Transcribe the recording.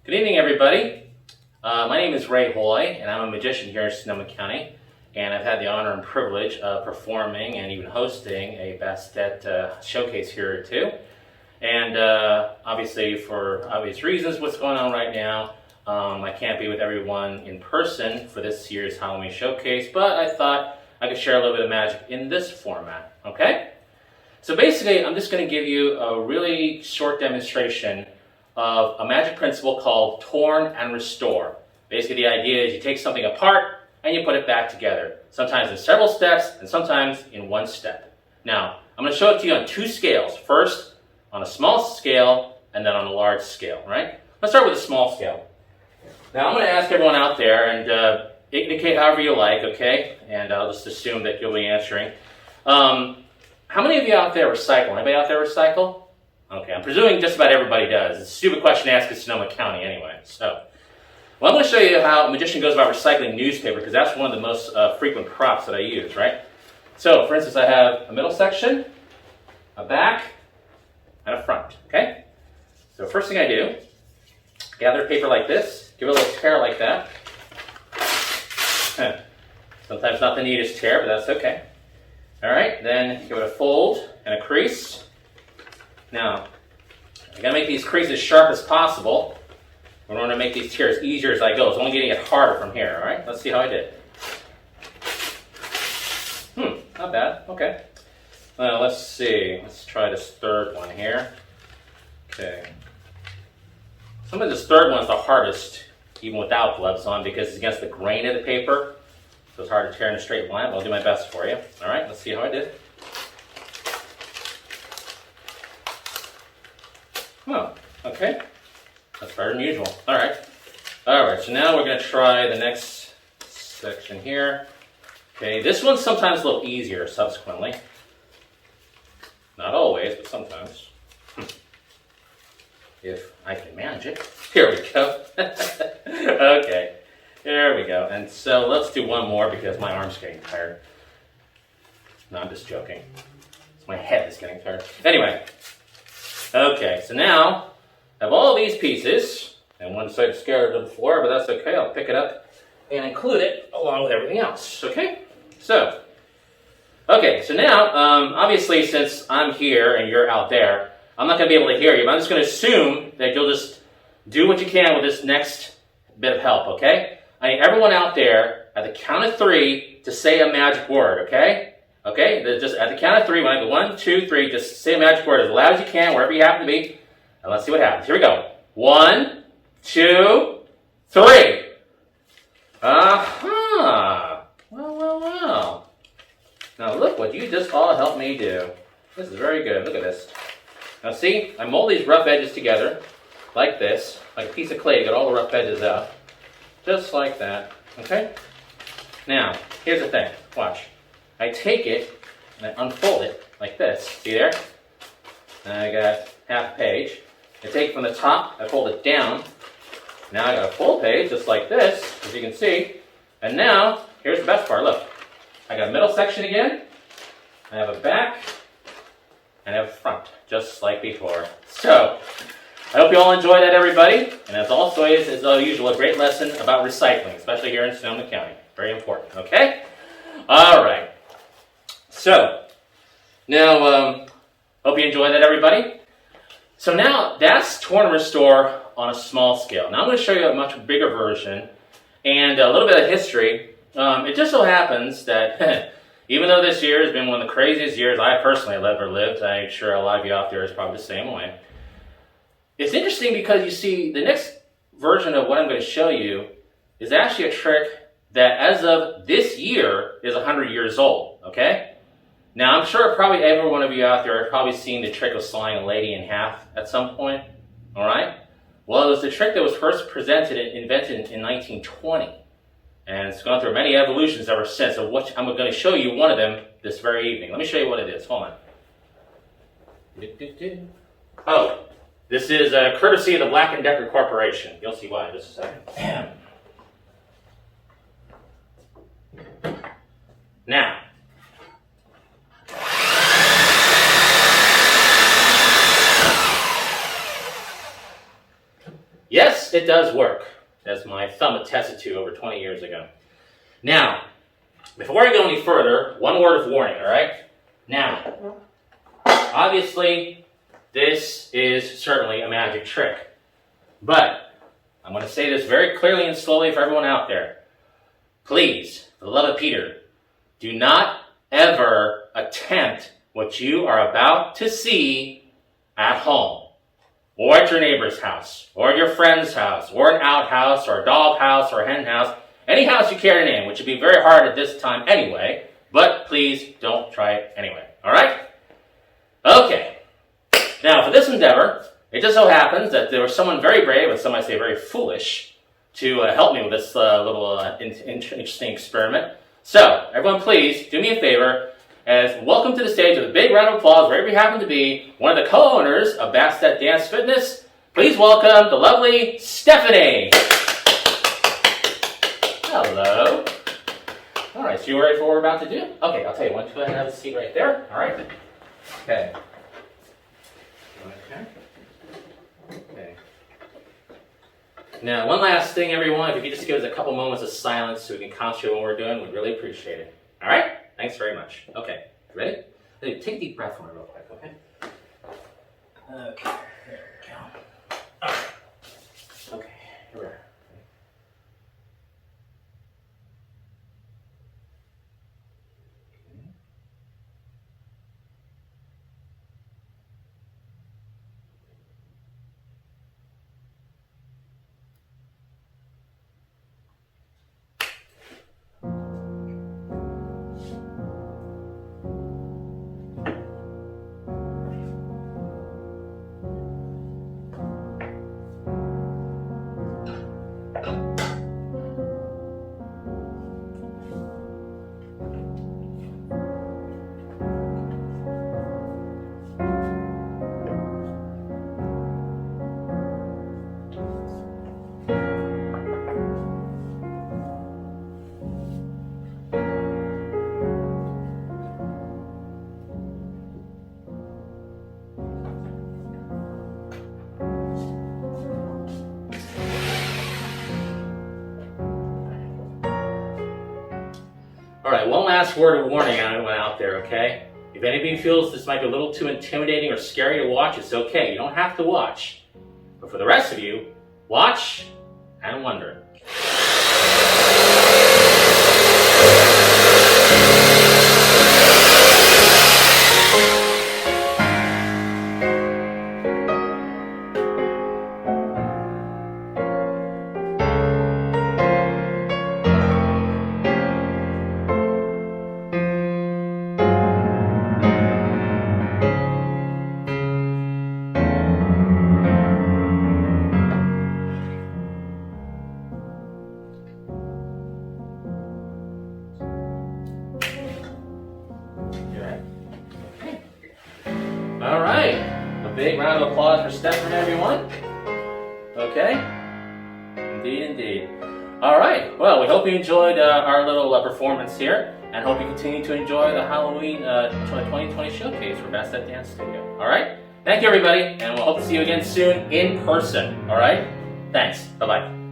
Good evening, everybody. My name is Ray Hoey, and I'm a magician here in Sonoma County. And I've had the honor and privilege of performing and even hosting a Bastet showcase here too. And obviously, for obvious reasons, what's going on right now, I can't be with everyone in person for this year's Halloween showcase, but I thought I could share a little bit of magic in this format, okay? So basically, I'm just going to give you a really short demonstration of a magic principle called torn and restore. Basically, the idea is you take something apart and you put it back together, sometimes in several steps and sometimes in one step. Now, I'm going to show it to you on two scales. First, on a small scale and then on a large scale, right? Let's start with a small scale. Now, I'm going to ask everyone out there and indicate however you like, okay? And I'll just assume that you'll be answering. How many of you out there recycle? Anybody out there recycle? Okay, I'm presuming just about everybody does. It's a stupid question to ask in Sonoma County anyway. So, well, I'm going to show you how a magician goes about recycling newspaper, because that's one of the most frequent props that I use, right? So, for instance, I have a middle section, a back, and a front, okay? So first thing I do, gather paper like this, give it a little tear like that. Sometimes not the neatest tear, but that's okay. All right, then give it a fold and a crease. Now, I gotta make these creases as sharp as possible in order to make these tears easier as I go. It's only getting it harder from here, all right? Let's see how I did. Not bad, okay. Let's see, let's try this third one here. Okay. Some of this third one's the hardest, even without gloves on, because it's against the grain of the paper. So it's hard to tear in a straight line, but I'll do my best for you. All right, let's see how I did. Oh, okay. That's better than usual. All right. All right, so now we're going to try the next section here. Okay, this one's sometimes a little easier subsequently. Not always, but sometimes. If I can manage it. Here we go. Okay, there we go. And so let's do one more because my arm's getting tired. No, I'm just joking. It's my head is getting tired. Anyway. Okay, so now I have all these pieces, and one side is scattered to the floor, but that's okay. I'll pick it up and include it along with everything else, okay? So now, obviously, since I'm here and you're out there, I'm not going to be able to hear you, but I'm just going to assume that you'll just do what you can with this next bit of help, okay? I need everyone out there at the count of 3 to say a magic word, okay? Okay, just at the count of 3, when I go 1, 2, 3, just say a magic word as loud as you can, wherever you happen to be, and let's see what happens. Here we go. 1, 2, 3. Aha! Well. Now look what you just all helped me do. This is very good. Look at this. Now see, I mold these rough edges together, like this, like a piece of clay to get all the rough edges out. Just like that, okay? Now, here's the thing. Watch. I take it and I unfold it like this. See there? And I got half a page. I take it from the top, I fold it down. Now I got a full page just like this, as you can see. And now, here's the best part. Look, I got a middle section again. I have a back, and I have a front, just like before. So, I hope you all enjoy that, everybody. And as always, as usual, a great lesson about recycling, especially here in Sonoma County. Very important, okay? All right. So, now, hope you enjoy that, everybody. So now, that's torn and restore on a small scale. Now I'm going to show you a much bigger version and a little bit of history. It just so happens that even though this year has been one of the craziest years I personally have ever lived, I'm sure a lot of you out there is probably the same way. It's interesting because you see, the next version of what I'm going to show you is actually a trick that as of this year is 100 years old, okay? Now, I'm sure probably every one of you out there have probably seen the trick of sawing a lady in half at some point, all right? Well, it was the trick that was first presented and invented in 1920, and it's gone through many evolutions ever since, of which I'm going to show you one of them this very evening. Let me show you what it is. Hold on. Oh, this is courtesy of the Black & Decker Corporation. You'll see why in just a second. Now, Yes, it does work, as my thumb attested to over 20 years ago. Now, before I go any further, one word of warning, all right? Now, obviously, this is certainly a magic trick. But I'm going to say this very clearly and slowly for everyone out there. Please, for the love of Peter, do not ever attempt what you are about to see at home, or at your neighbor's house, or at your friend's house, or an outhouse, or a dog house, or a hen house, any house you care to name, which would be very hard at this time anyway, but please don't try it anyway, all right? Okay, now for this endeavor, it just so happens that there was someone very brave, and some might say very foolish, to help me with this little interesting experiment. So, everyone please, do me a favor, as welcome to the stage with a big round of applause, wherever you happen to be, one of the co-owners of Bastet Dance Fitness. Please welcome the lovely Stephanie. Hello. All right, so you ready for what we're about to do? Okay, I'll tell you, why don't you go ahead and have a seat right there, all right? Okay. Okay. Now, one last thing, everyone, if you could just give us a couple moments of silence so we can concentrate on what we're doing, we'd really appreciate it. All right? Thanks very much. Okay, ready? Hey, take a deep breath for me real quick, okay? Okay, there we go. All right. Okay, here we are. All right, one last word of warning on anyone out there, okay? If anybody feels this might be a little too intimidating or scary to watch, it's okay. You don't have to watch. But for the rest of you, watch and wonder. All right, a big round of applause for Stephen, everyone. Okay, indeed, indeed. All right, well, we hope you enjoyed our little performance here, and hope you continue to enjoy the Halloween 2020 showcase for Bastet Dance Studio. All right, thank you, everybody, and we'll hope to see you again soon in person. All right, thanks. Bye-bye.